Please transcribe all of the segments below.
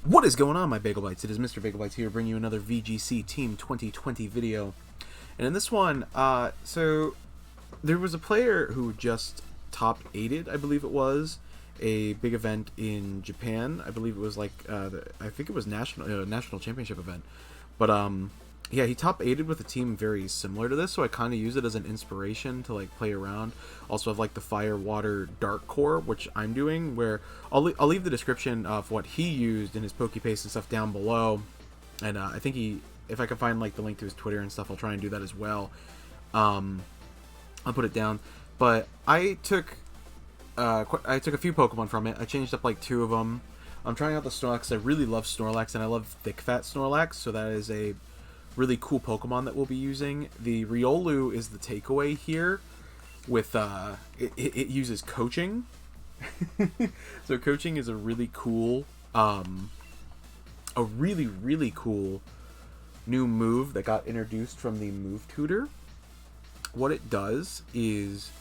What is going on, my Bagel Bites? It is Mr. Bagel Bites here, bringing you another VGC Team 2020 video. And in this one, so there was a player who just top 8'd, I believe it was, a big event in Japan. I believe it was like, I think it was national championship event. But yeah, he top 8'd with a team very similar to this, so I kind of use it as an inspiration to like play around. Also have like the Fire, Water, Dark core, which I'm doing, where I'll leave the description of what he used in his Pokepaste and stuff down below. And I think if I can find like the link to his Twitter and stuff, I'll try and do that as well. I'll put it down. But I took a few Pokemon from it. I changed up like 2 of them. I'm trying out the Snorlax. I really love Snorlax, and I love thick fat Snorlax, so that is a really cool Pokemon that we'll be using. The Riolu is the takeaway here. With it uses Coaching. So Coaching is a really cool, really cool new move that got introduced from the Move Tutor. What it does is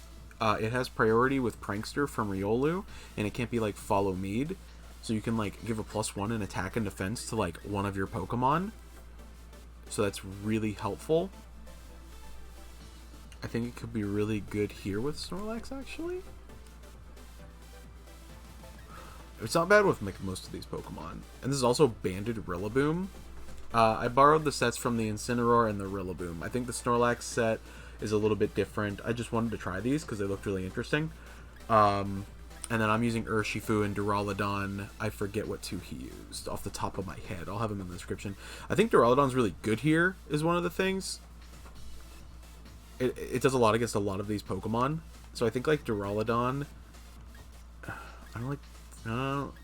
it has priority with Prankster from Riolu, and it can't be like Follow Mead. So you can like give a +1 in attack and defense to like one of your Pokemon. So that's really helpful. I think it could be really good here with Snorlax, actually. It's not bad with like most of these Pokemon. And this is also Banded Rillaboom. I borrowed the sets from the Incineroar and the Rillaboom. I think the Snorlax set is a little bit different. I just wanted to try these because they looked really interesting. And then I'm using Urshifu and Duraludon. I forget what 2 he used off the top of my head. I'll have them in the description. I think Duraludon's really good here, is one of the things. It does a lot against a lot of these Pokemon. So I think like Duraludon... I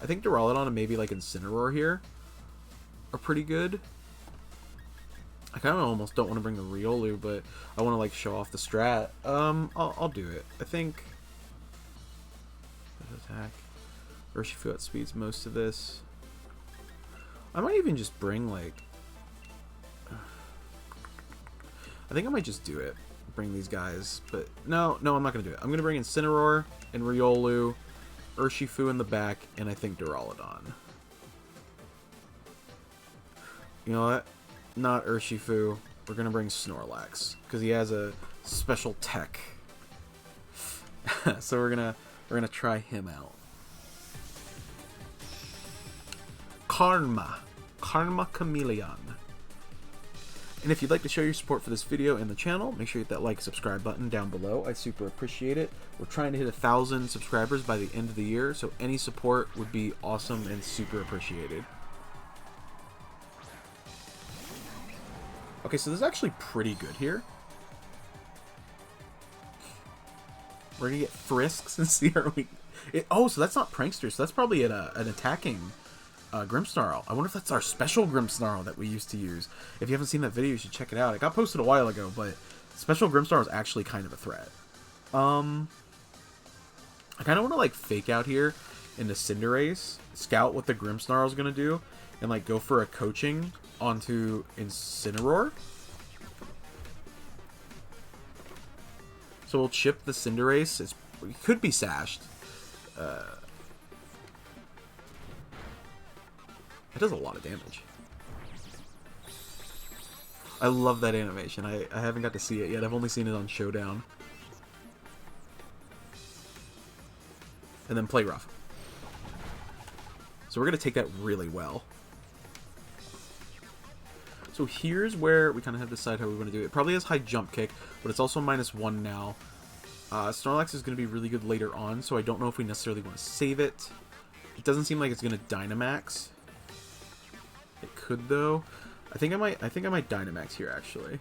think Duraludon and maybe like Incineroar here are pretty good. I kind of almost don't want to bring the Riolu, but I want to like show off the strat. I'll do it. I think... attack. Urshifu outspeeds most of this. I might even just bring like... I think I might just do it. Bring these guys. But no, I'm not going to do it. I'm going to bring Incineroar and Riolu, Urshifu in the back, and I think Duraludon. You know what? Not Urshifu. We're going to bring Snorlax, because he has a special tech. So we're gonna try him out. Karma Chameleon. And if you'd like to show your support for this video and the channel, make sure you hit that like, subscribe button down below. I super appreciate it. We're trying to hit 1,000 subscribers by the end of the year, so any support would be awesome and super appreciated. Okay, so this is actually pretty good here. We're gonna get Frisks and see our weak. Oh, so that's not Prankster, so that's probably an attacking Grimmsnarl. I wonder if that's our special Grimmsnarl that we used to use. If you haven't seen that video, you should check it out. It got posted a while ago, but special Grimmsnarl is actually kind of a threat. I kind of want to like fake out here into Cinderace, scout what the Grimmsnarl is gonna do, and like go for a Coaching onto Incineroar. So we'll chip the Cinderace. It could be sashed. It does a lot of damage. I love that animation. I haven't got to see it yet. I've only seen it on Showdown. And then play rough. So we're going to take that really well. So here's where we kind of have to decide how we want to do it. It probably has high jump kick, but it's also -1 now. Snorlax is going to be really good later on, so I don't know if we necessarily want to save it. It doesn't seem like it's going to Dynamax. It could though. I think I might Dynamax here actually,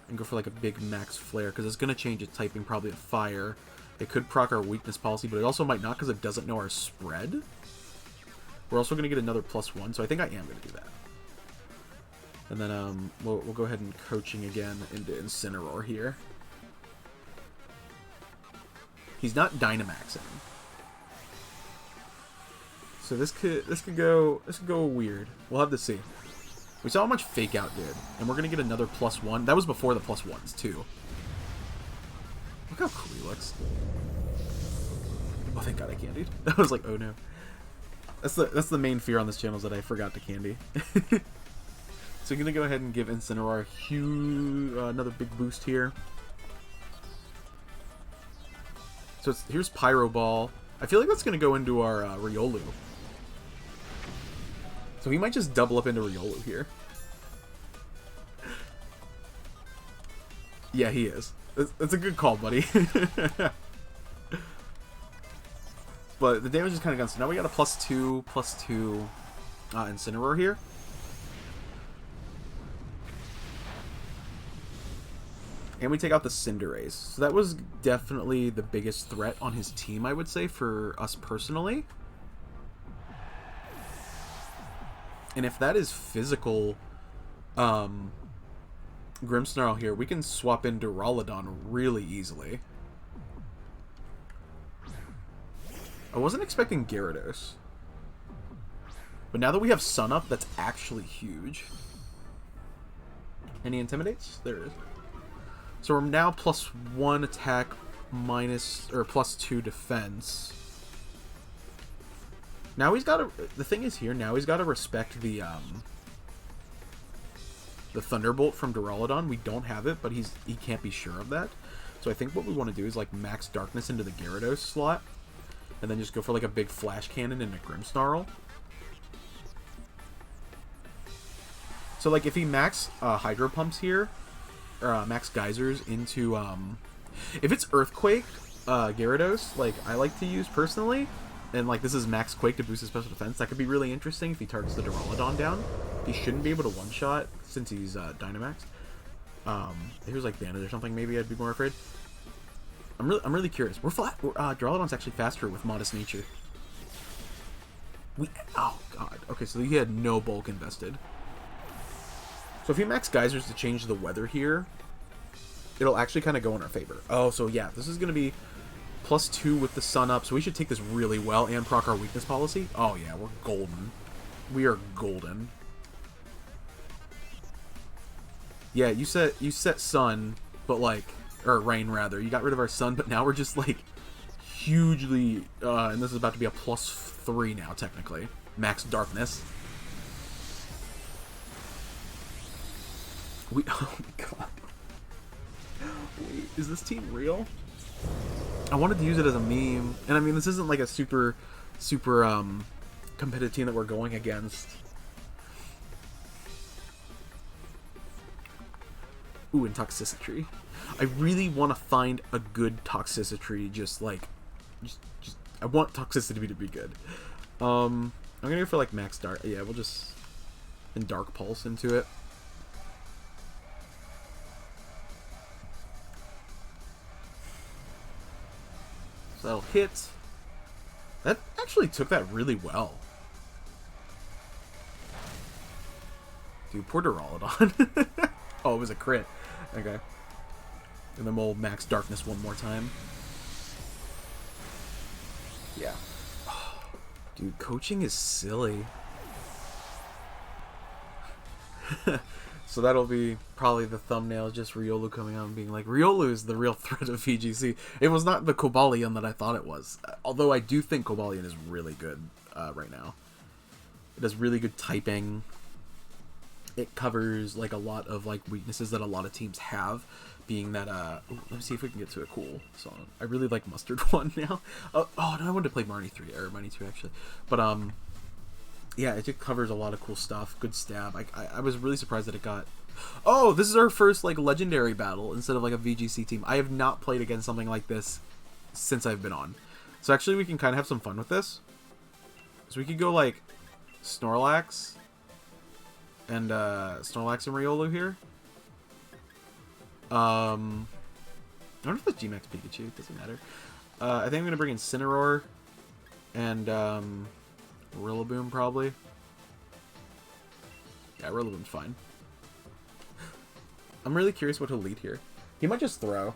and go for like a big Max Flare because it's going to change its typing probably to Fire. It could proc our weakness policy, but it also might not because it doesn't know our spread. We're also going to get another +1, so I think I am going to do that. And then we'll go ahead and Coaching again into Incineroar here. He's not Dynamaxing. So this could go weird. We'll have to see. We saw how much Fake Out did, and we're gonna get another +1. That was before the +1s too. Look how cool he looks. Oh, thank God I candied. I was like, oh no. That's the main fear on this channel is that I forgot to candy. So I'm gonna go ahead and give Incineroar another big boost here. So here's Pyro Ball. I feel like that's gonna go into our Riolu. So he might just double up into Riolu here. Yeah, he is. That's a good call, buddy. But the damage is kind of gone. So now we got a +2 Incineroar here. And we take out the Cinderace. So that was definitely the biggest threat on his team, I would say, for us personally. And if that is physical Grimmsnarl here, we can swap in Duraludon really easily. I wasn't expecting Gyarados. But now that we have Sun Up, that's actually huge. Any Intimidates? There it is. So we're now +1 attack, +2 defense. Now he's got to... The thing is here, now he's got to respect the Thunderbolt from Duraludon. We don't have it, but he can't be sure of that. So I think what we want to do is like max Darkness into the Gyarados slot. And then just go for like a big Flash Cannon into Grimmsnarl. So like if he max Hydro Pumps here, or max Geysers into... if it's Earthquake Gyarados, like I like to use personally, and like this is max Quake to boost his special defense, that could be really interesting if he targets the Duraludon down. He shouldn't be able to one-shot since he's Dynamax. If he was like Bandit or something, maybe I'd be more afraid. I'm really curious. Duraludon's actually faster with Modest Nature. Oh god. Okay, so he had no bulk invested. So if he max Geysers to change the weather here, it'll actually kind of go in our favor. Oh, so yeah, this is going to be +2 with the Sun Up, so we should take this really well and proc our weakness policy. Oh yeah, we're golden. We are golden. Yeah, you set Sun, but like, or Rain rather. You got rid of our Sun, but now we're just like hugely, and this is about to be a +3 now technically. Max Darkness. Oh my god. Wait, is this team real? I wanted to use it as a meme, and I mean this isn't like a super competitive team that we're going against. Ooh, and Toxicity. I really want to find a good Toxicity, just I want Toxicity to be good. I'm gonna go for like max Dark. Yeah, we'll just and Dark Pulse into it. So that'll hit. That actually took that really well. Dude, poor Duraludon. Oh, it was a crit. Okay. And then we'll max Darkness one more time. Yeah. Oh, dude, coaching is silly. So that'll be probably the thumbnail, just Riolu coming out and being like, Riolu is the real threat of VGC. It was not the Cobalion that I thought it was. Although I do think Cobalion is really good right now. It does really good typing. It covers like a lot of like weaknesses that a lot of teams have, being that ooh, let me see if we can get to a cool song. I really like Mustard 1 now. Oh no, I wanted to play Marnie 3 or Marnie 2 actually. But yeah, it just covers a lot of cool stuff. Good stab. I was really surprised that it got... Oh, this is our first like legendary battle instead of like a VGC team. I have not played against something like this since I've been on. So actually we can kind of have some fun with this. So we could go like Snorlax and Riolu here. I wonder if it's G Max Pikachu. It doesn't matter. I think I'm gonna bring in Incineroar and Rillaboom probably. Yeah, Rillaboom's fine. I'm really curious what he'll lead here. He might just throw.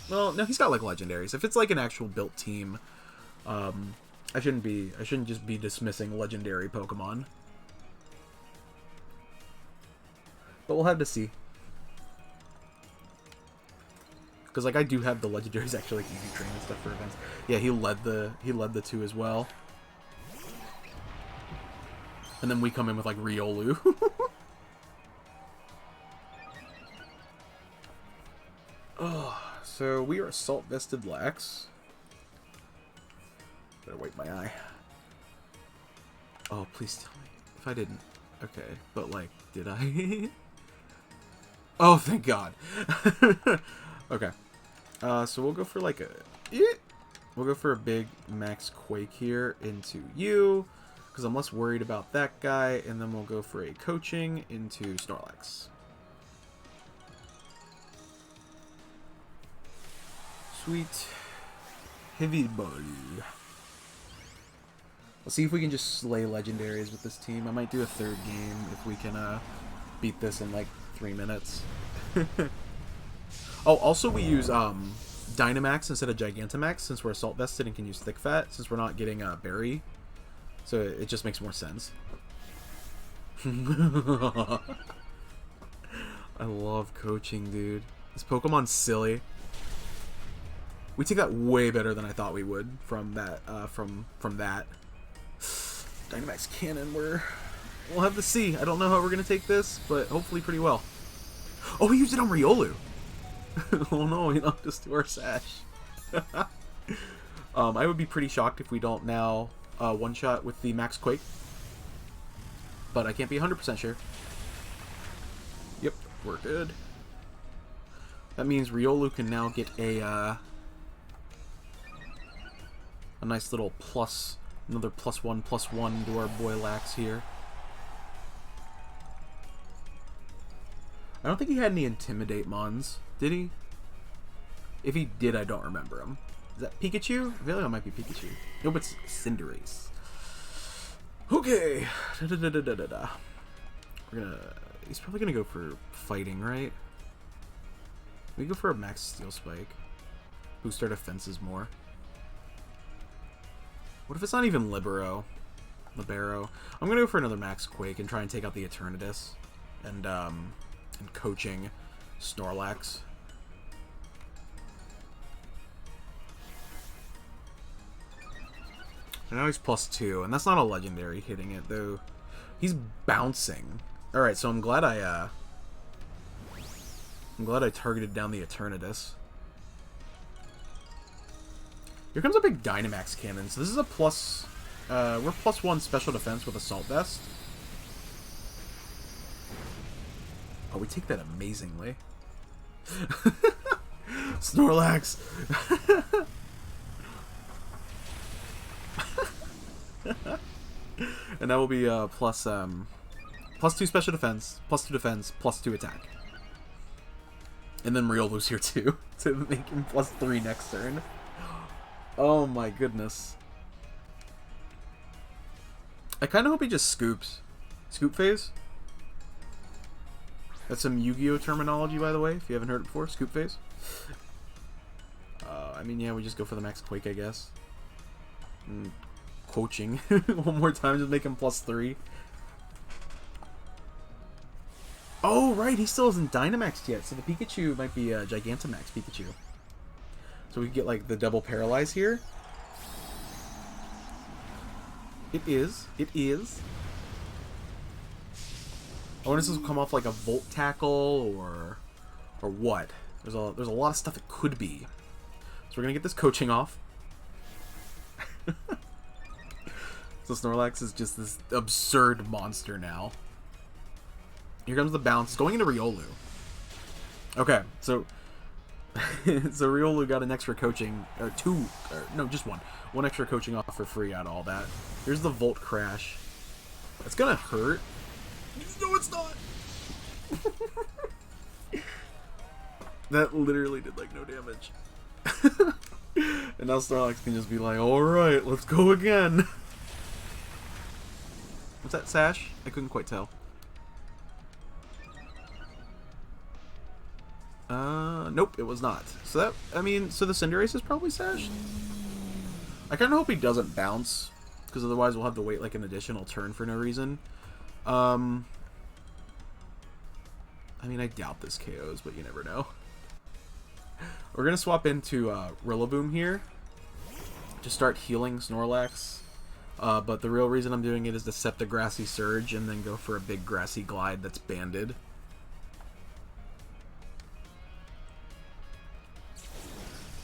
Well, no, he's got like legendaries. If it's like an actual built team, I shouldn't just be dismissing legendary Pokemon. But we'll have to see. because like I do have the legendaries actually like easy train and stuff for events. Yeah, he led the two as well. And then we come in with like Riolu. Oh, so we are Assault Vested Lax. Better wipe my eye. Oh, please tell me. If I didn't. Okay, but like, did I? Oh, thank God. Okay. So we'll go for like a... We'll go for a big Max Quake here into you, because I'm less worried about that guy, and then we'll go for a Coaching into Snorlax. Sweet. Heavy ball. Let's see if we can just slay legendaries with this team. I might do a third game if we can beat this in like 3 minutes. Oh, also we use Dynamax instead of Gigantamax since we're Assault Vested and can use Thick Fat since we're not getting Berry. So it just makes more sense. I love Coaching, dude. This Pokemon's silly. We take that way better than I thought we would from that. From that. Dynamax Cannon, we'll have to see. I don't know how we're gonna take this, but hopefully pretty well. Oh, he used it on Riolu. Oh no, he knocked us to our sash. I would be pretty shocked if we don't now one-shot with the Max Quake. But I can't be 100% sure. Yep, we're good. That means Riolu can now get a nice little plus, another +1/+1 to our boy Lax here. I don't think he had any Intimidate mons, did he? If he did, I don't remember him. Is that Pikachu? I feel like it might be Pikachu. Nope, it's Cinderace. Okay. We're gonna... He's probably gonna go for fighting, right? We go for a Max Steel Spike. Boost our defenses more. What if it's not even Libero? I'm gonna go for another Max Quake and try and take out the Eternatus. And Coaching Snorlax. And now he's +2, and that's not a legendary hitting it though. He's bouncing. All right, so I'm glad I targeted down the Eternatus. Here comes a big Dynamax Cannon. So this is a plus. We're +1 special defense with Assault Vest. Oh, we take that amazingly. Snorlax. And that will be +2 special defense, +2 defense, +2 attack. And then Riolu's here too to make him +3 next turn. Oh my goodness. I kind of hope he just scoops. Scoop phase? That's some Yu-Gi-Oh terminology, by the way, if you haven't heard it before. Scoop phase. I mean, yeah, we just go for the Max Quake, I guess. And Coaching one more time, just make him +3. Oh, right, he still isn't Dynamaxed yet, so the Pikachu might be a Gigantamax Pikachu. So we get like the double paralyze here. It is. It is. I wonder if this will come off like a Volt Tackle or what. There's a lot of stuff it could be. So we're gonna get this Coaching off. So Snorlax is just this absurd monster now. Here comes the bounce, going into Riolu. Okay, so so Riolu got an extra Coaching, or no, just one extra Coaching off for free out of all that. Here's the Volt Crash. It's gonna hurt. No, it's not. That literally did like no damage. And now Snorlax can just be like, alright, let's go again. Was that Sash? I couldn't quite tell. Nope, it was not. So that, I mean, so the Cinderace is probably Sashed? I kind of hope he doesn't bounce, because otherwise we'll have to wait like an additional turn for no reason. I mean, I doubt this KOs, but you never know. We're gonna swap into Rillaboom here to start healing Snorlax. But the real reason I'm doing it is to set the Grassy Surge and then go for a big Grassy Glide that's banded.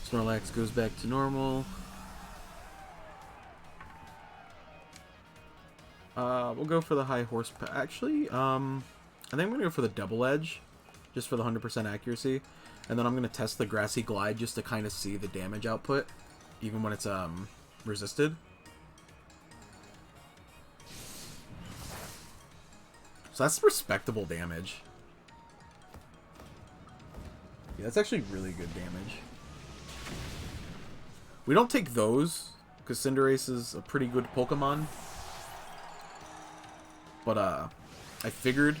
Snorlax goes back to normal. We'll go for the high horsepower. Actually, I think I'm gonna go for the double edge, just for the 100% accuracy, and then I'm gonna test the Grassy Glide just to kind of see the damage output, even when it's resisted. So that's respectable damage. Yeah, that's actually really good damage. We don't take those because Cinderace is a pretty good Pokemon. But, I figured.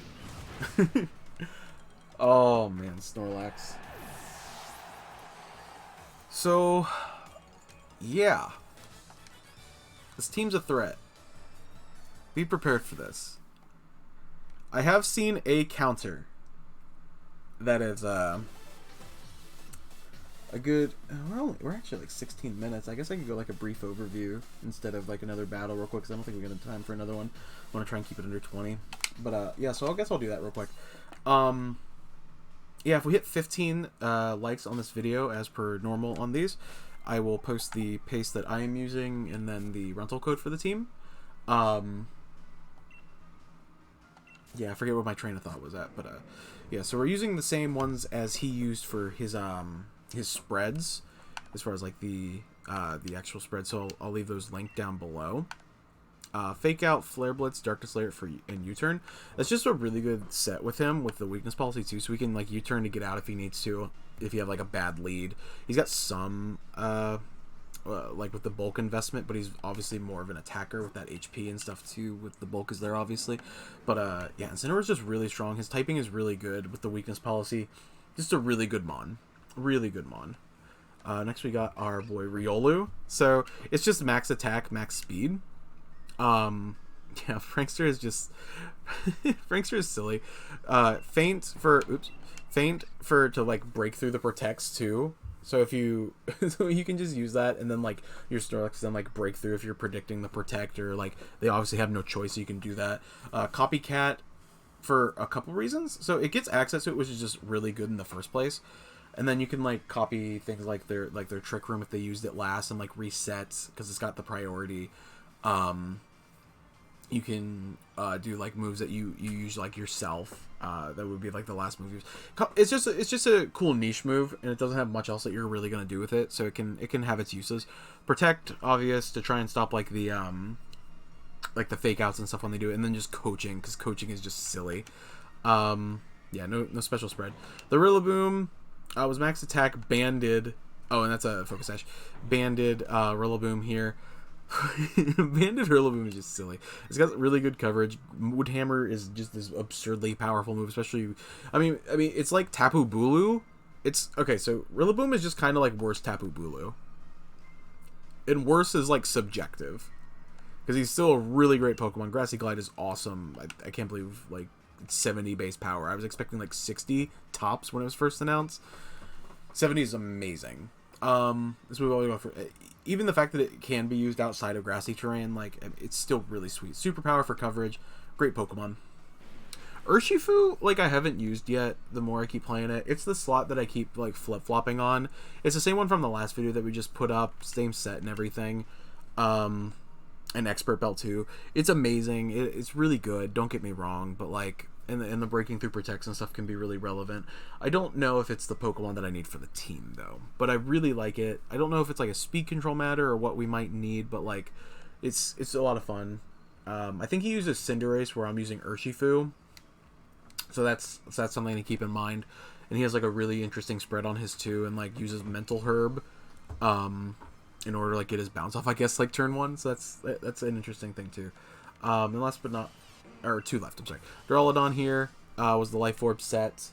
Oh, man, Snorlax. So, yeah. This team's a threat. Be prepared for this. I have seen a counter that is, a good... We're actually like 16 minutes. I guess I could go like a brief overview instead of like another battle real quick, because I don't think we're going to have time for another one. I want to try and keep it under 20. But yeah, so I guess I'll do that real quick. Yeah, if we hit 15 likes on this video as per normal on these, I will post the paste that I am using and then the rental code for the team. Yeah, I forget what my train of thought was at, but yeah, so we're using the same ones as he used for his spreads, as far as like the actual spread. So I'll leave those linked down below. Fake Out, Flare Blitz, Darkness Layer and U-Turn. That's just a really good set with him with the weakness policy too, so we can like U-turn to get out if he needs to, if you have like a bad lead. He's got some like with the bulk investment, but he's obviously more of an attacker with that HP and stuff too, with the bulk is there obviously. But yeah, Incineroar's just really strong. His typing is really good with the weakness policy. Just a really good mon. Really good mon. Next we got our boy Riolu. So it's just max attack, max speed. Yeah, Frankster is just Frankster is silly. Feint for to like break through the protects too. So if you so you can just use that, and then like your Snorlax then like break through if you're predicting the protect, or like they obviously have no choice, so you can do that. Copycat for a couple reasons. So it gets access to it, which is just really good in the first place. And then you can like copy things like their Trick Room if they used it last, and like resets because it's got the priority. You can do like moves that you use like yourself. That would be like the last move. It's just a cool niche move, and it doesn't have much else that you're really gonna do with it. So it can have its uses. Protect, obvious, to try and stop like the fake outs and stuff when they do it, and then just coaching, because coaching is just silly. Yeah, no special spread. The Rillaboom was max attack, banded. Oh, and that's a focus sash. Banded Rillaboom here. Banded Rillaboom is just silly. It's got really good coverage. Wood Hammer is just this absurdly powerful move, especially. I mean, it's like Tapu Bulu. It's okay. So Rillaboom is just kind of like worse Tapu Bulu, and worse is like subjective, because he's still a really great Pokemon. Grassy Glide is awesome. I can't believe like 70 base power. I was expecting like 60 tops when it was first announced. 70 is amazing. This move always go for. Even the fact that it can be used outside of grassy terrain, like, it's still really sweet. Superpower for coverage. Great Pokemon. Urshifu, like, I haven't used yet the more I keep playing it. It's the slot that I keep, like, flip-flopping on. It's the same one from the last video that we just put up. Same set and everything. An Expert Belt, too. It's amazing. It's really good. Don't get me wrong. But, like, and the breaking through protects and stuff can be really relevant. I don't know if it's the Pokemon that I need for the team, though. But I really like it. I don't know if it's like a speed control matter or what we might need, but like it's a lot of fun. I think he uses Cinderace where I'm using Urshifu. So that's something to keep in mind. And he has like a really interesting spread on his too, and like uses Mental Herb in order to like get his bounce off, I guess, like turn one. So that's an interesting thing too. And last but not or two left, I'm sorry. Duraludon here was the Life Orb set.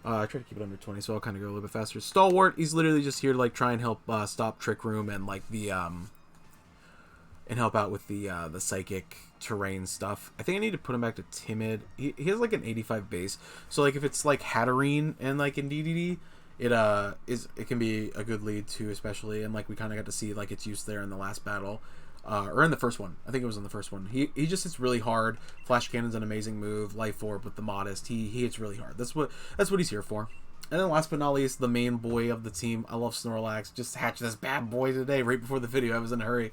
I try to keep it under 20, so I'll kind of go a little bit faster. Stalwart, he's literally just here to like try and help stop Trick Room and like the and help out with the psychic terrain stuff. I think I need to put him back to Timid. He has like an 85 base, so like if it's like Hatterene and like in DDD, it can be a good lead too, especially, and like we kind of got to see like its use there in the last battle, or in the first one. I think it was in the first one. He just hits really hard. Flash Cannon's an amazing move. Life Orb with the Modest. He hits really hard. That's what he's here for. And then last but not least, the main boy of the team. I love Snorlax. Just hatched this bad boy today, right before the video. I was in a hurry.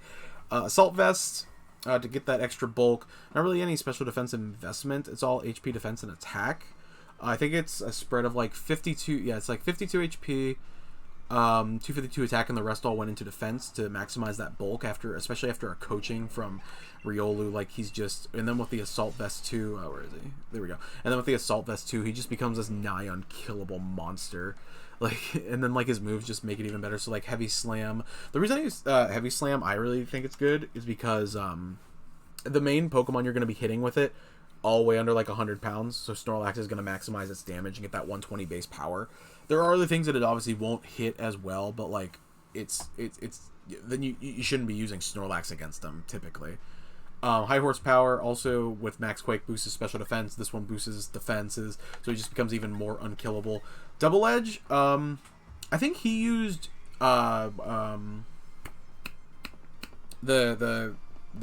Assault Vest. To get that extra bulk. Not really any special defense investment. It's all HP defense and attack. I think it's a spread of like 52. Yeah, it's like 52 HP, 252 attack, and the rest all went into defense to maximize that bulk especially after a coaching from Riolu. Like he's just, and then with the Assault Vest 2, where is he? There we go. And then with the Assault Vest 2, he just becomes this nigh unkillable monster. Like, and then like his moves just make it even better. So like Heavy Slam. The reason I use Heavy Slam, I really think it's good, is because the main Pokemon you're going to be hitting with it all way under like 100 pounds. So Snorlax is going to maximize its damage and get that 120 base power. There are other things that it obviously won't hit as well, but like it's then you shouldn't be using Snorlax against them typically. High horsepower also with Max Quake boosts his special defense. This one boosts his defenses, so he just becomes even more unkillable. Double Edge, I think he used the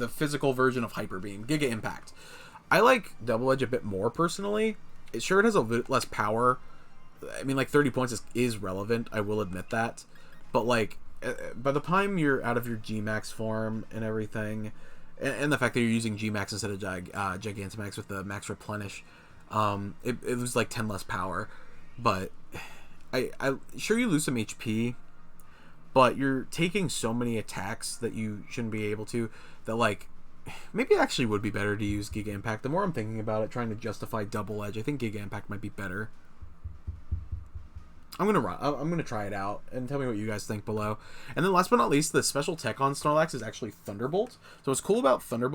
physical version of Hyper Beam, Giga Impact. I like Double Edge a bit more personally. It has a bit less power. I mean, like 30 points is relevant. I will admit that, but like by the time you're out of your G-Max form and everything, and the fact that you're using G-Max instead of Gigantamax with the Max Replenish, it was like 10 less power. But I sure you lose some HP, but you're taking so many attacks that you shouldn't be able to, that like maybe it actually would be better to use Giga Impact. The more I'm thinking about it, trying to justify Double Edge, I think Giga Impact might be better. I'm gonna try it out and tell me what you guys think below. And then last but not least, the special tech on Snorlax is actually Thunderbolt. So what's cool about Thunder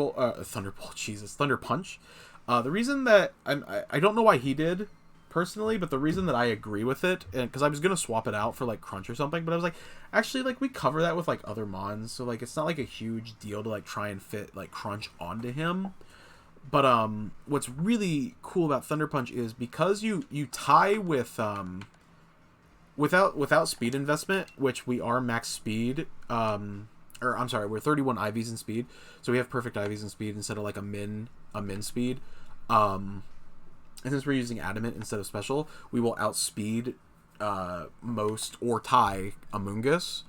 Punch. The reason that I don't know why he did personally, but the reason that I agree with it, and because I was gonna swap it out for like Crunch or something, but I was like, actually, like we cover that with like other mons, so like it's not like a huge deal to like try and fit like Crunch onto him. But what's really cool about Thunder Punch is because you tie with without speed investment, which we are max speed, or I'm sorry, we're 31 IVs in speed, so we have perfect IVs in speed instead of like a min speed. And since we're using Adamant instead of Special, we will outspeed most or tie Amoonguss.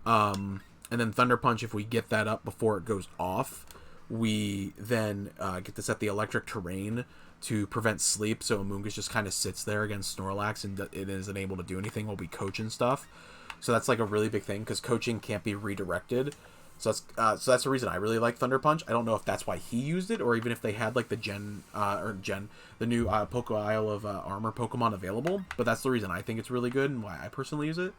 And then Thunder Punch, if we get that up before it goes off, we then get to set the Electric Terrain to prevent sleep, so Amoonguss just kind of sits there against Snorlax and it isn't able to do anything while we coach and stuff. So that's like a really big thing, because coaching can't be redirected. So that's the reason I really like Thunder Punch. I don't know if that's why he used it, or even if they had like the the new Poke Isle of Armor Pokemon available. But that's the reason I think it's really good and why I personally use it.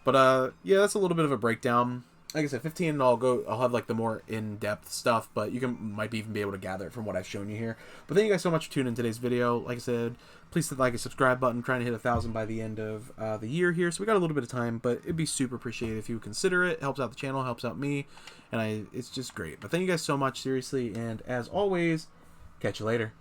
But yeah, that's a little bit of a breakdown. Like I said, 15, and I'll have like the more in-depth stuff, but you might even be able to gather it from what I've shown you here. But thank you guys so much for tuning in today's video. Like I said, please hit the like and subscribe button. I'm trying to hit 1,000 by the end of the year here, so we got a little bit of time, but it'd be super appreciated if you would consider it. It helps out the channel, helps out me, and it's just great. But thank you guys so much, seriously, and as always, catch you later.